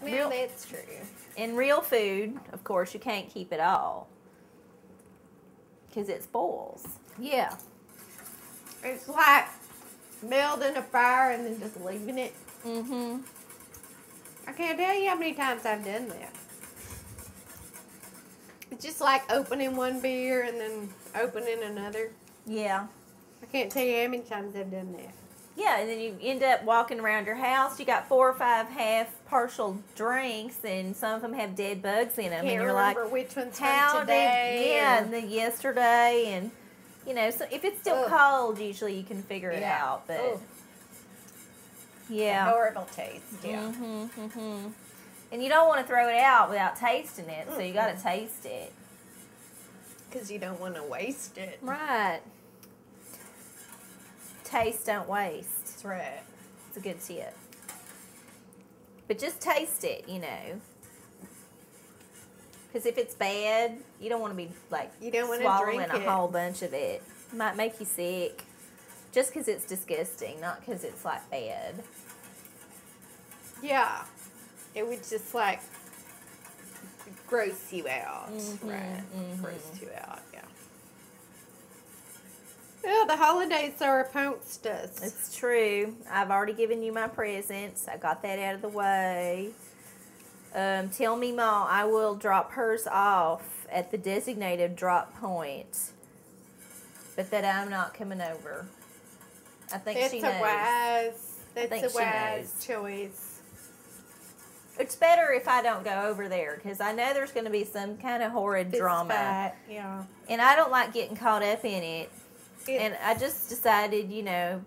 Well, that's true. In real food, of course, you can't keep it all. Because it spoils. Yeah. It's like building a fire and then just leaving it. Mm-hmm. I can't tell you how many times I've done that. It's just like opening one beer and then opening another. Yeah. I can't tell you how many times I've done that. Yeah, and then you end up walking around your house. You got 4 or 5 half partial drinks, and some of them have dead bugs in them. Can't and you're remember like, which one's how from today. Yeah, and then yesterday, and you know, so if it's still cold, usually you can figure it out. But yeah, horrible taste. Yeah. And you don't want to throw it out without tasting it, so you got to taste it. Because you don't want to waste it. Right. Taste, don't waste. That's right. It's a good tip. But just taste it, you know. Because if it's bad, you don't want to be like swallowing a whole bunch of it. It might make you sick. Just because it's disgusting, not because it's like bad. Yeah. It would just like gross you out. Right. Gross you out, yeah. Well, the holidays are amongst us. It's true. I've already given you my presents. I got that out of the way. Tell me, Ma, I will drop hers off at the designated drop point, but that I'm not coming over. I think she knows. That's a wise choice. It's better if I don't go over there, because I know there's going to be some kind of horrid drama. Yeah. And I don't like getting caught up in it. And I just decided, you know,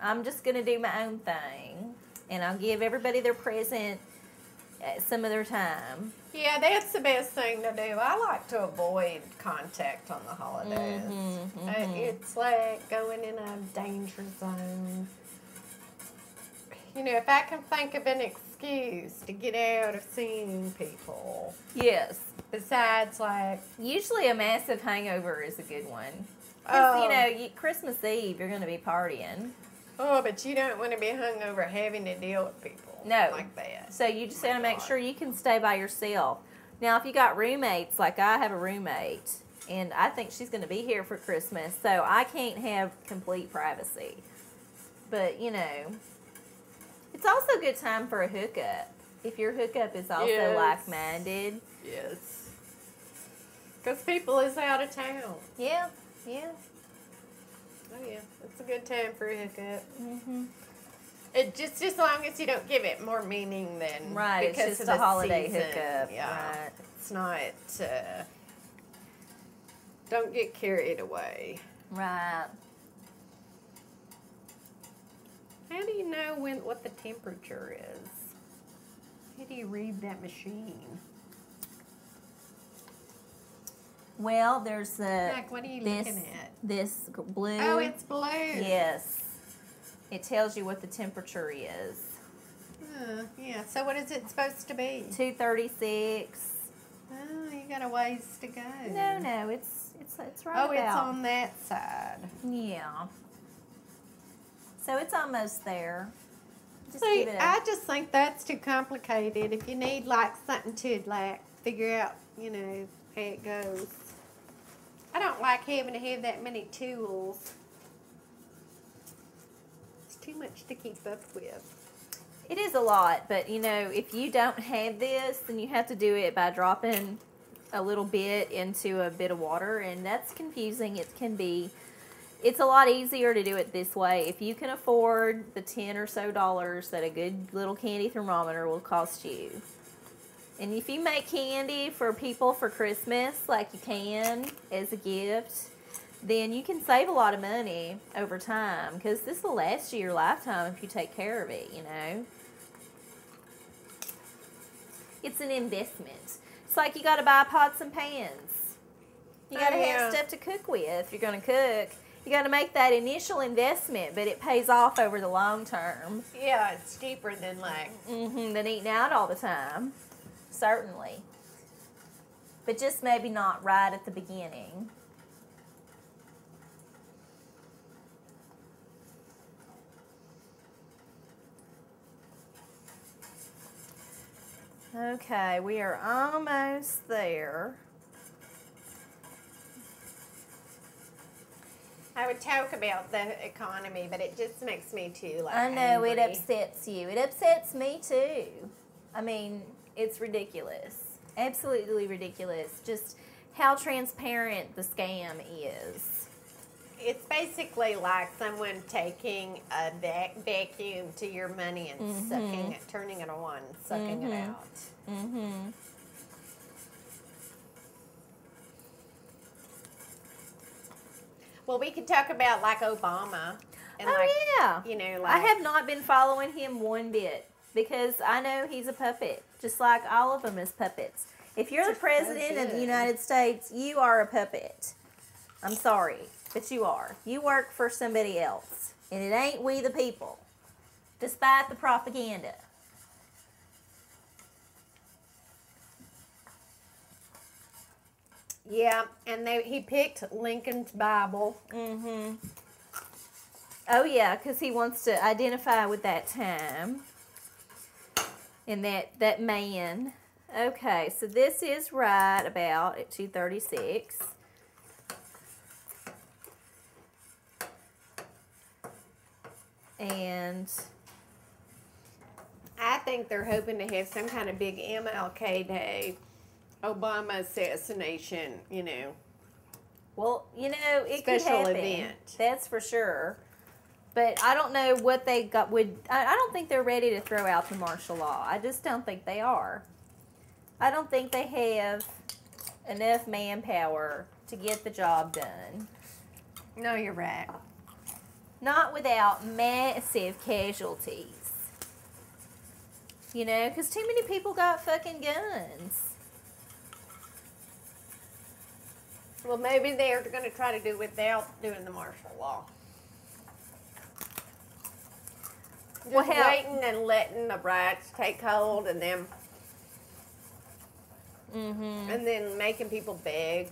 I'm just going to do my own thing. And I'll give everybody their present at some of their time. Yeah, that's the best thing to do. I like to avoid contact on the holidays. It's like going in a danger zone. You know, if I can think of an excuse to get out of seeing people. Yes. Besides, like... Usually a massive hangover is a good one. Because, you know, Christmas Eve, you're going to be partying. Oh, but you don't want to be hungover having to deal with people like that. So you just got to make sure you can stay by yourself. Now, if you got roommates, like I have a roommate, and I think she's going to be here for Christmas, so I can't have complete privacy. But, you know, it's also a good time for a hookup. If your hookup is also like-minded. Yes. Because people is out of town. Yeah. Yeah. Oh, yeah. It's a good time for a hookup. It just as long as you don't give it more meaning than because it's just a holiday hookup. Yeah. Right. It's not, don't get carried away. Right. How do you know what the temperature is? How do you read that machine? Well, there's the what are you looking at? This blue. Oh, it's blue. Yes. It tells you what the temperature is. Yeah. So what is it supposed to be? 236. Oh, you got a ways to go. No, it's right Oh, about. it's on that side. Yeah. So it's almost there. See, I just think that's too complicated. If you need like something to like figure out, you know, how it goes. I don't like having to have that many tools. It's too much to keep up with. It is a lot, but you know, if you don't have this, then you have to do it by dropping a little bit into a bit of water, and that's confusing. It's a lot easier to do it this way. If you can afford the $10 or so that a good little candy thermometer will cost you. And if you make candy for people for Christmas, like you can as a gift, then you can save a lot of money over time, because this will last you your lifetime if you take care of it, you know. It's an investment. It's like you got to buy pots and pans. You got to have stuff to cook with if you're going to cook. You got to make that initial investment, but it pays off over the long term. Yeah, it's cheaper than like... than eating out all the time. Certainly. But just maybe not right at the beginning. Okay, we are almost there. I would talk about the economy, but it just makes me too, like, I know, it angry. upsets you. It upsets me too. I mean, it's ridiculous. Absolutely ridiculous. Just how transparent the scam is. It's basically like someone taking a vacuum to your money and sucking it, turning it on, sucking it out. Mm-hmm. Well, we could talk about, like, Obama. And Yeah. You know, I like... have not been following him one bit because I know he's a puppet, just like all of them is puppets. If you're the president of the United States, you are a puppet. I'm sorry, but you are. You work for somebody else, and it ain't we the people, despite the propaganda. Yeah, and he picked Lincoln's Bible. Mm-hmm. Oh, yeah, because he wants to identify with that time and that man. Okay, so this is right about at 2:36. And I think they're hoping to have some kind of big MLK Day, Obama assassination, you know. well, you know, it could Special happen. event. That's for sure. But I don't know what they got. I don't think they're ready to throw out the martial law. I just don't think they are. I don't think they have enough manpower to get the job done. No, you're right. Not without massive casualties. You know, because too many people got fucking guns. Well, maybe they're going to try to do without doing the martial law. Just waiting and letting the riots take hold and then... And then making people beg.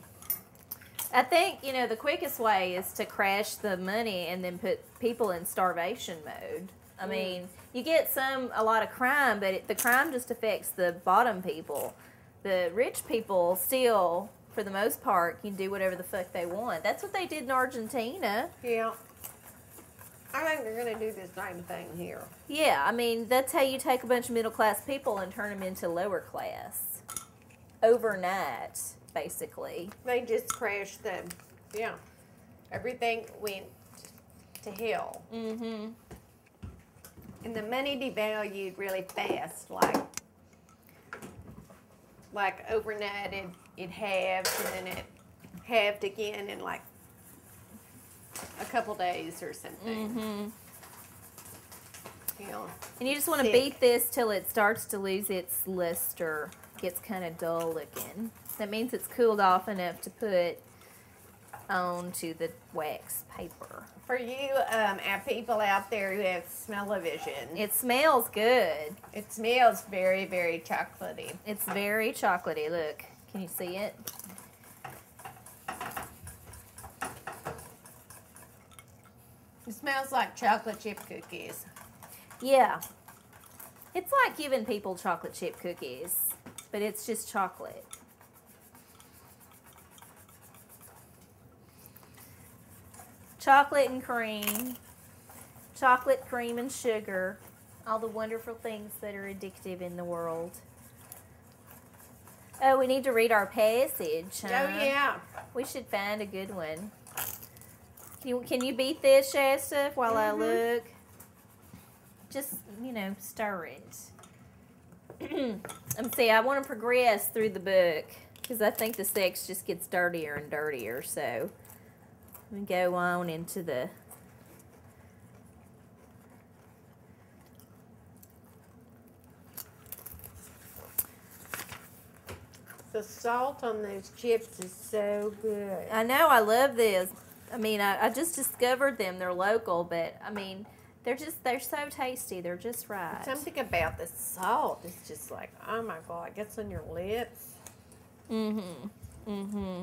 I think, you know, the quickest way is to crash the money and then put people in starvation mode. I mean, you get a lot of crime, but the crime just affects the bottom people. The rich people still, for the most part, can do whatever the fuck they want. That's what they did in Argentina. Yeah. I think they're going to do the same thing here. Yeah, I mean, that's how you take a bunch of middle-class people and turn them into lower class. Overnight, basically. They just crashed them. Yeah. Everything went to hell. Mm-hmm. And the money devalued really fast. Like overnight it halved and then it halved again in like a couple days or something. Mm-hmm. You know, and you just want to beat this till it starts to lose its luster. Gets kind of dull looking. That means it's cooled off enough to put onto the wax paper. For you people out there who have smell-o-vision, it smells good. It smells very, very chocolatey. It's very chocolatey. Look, can you see it? It smells like chocolate chip cookies. Yeah. It's like giving people chocolate chip cookies, but it's just chocolate. Chocolate and cream. Chocolate, cream, and sugar. All the wonderful things that are addictive in the world. Oh, we need to read our passage, huh? Oh, yeah. We should find a good one. Can you beat this, Shasta, while I look? Just, you know, stir it. See, I want to progress through the book because I think the sex just gets dirtier and dirtier. So, we go on into the... The salt on those chips is so good. I know, I love this. I mean, I just discovered them. They're local, but, I mean, they're so tasty. They're just right. Something about the salt is just like, oh my God, it gets on your lips. Mm-hmm. Mm-hmm.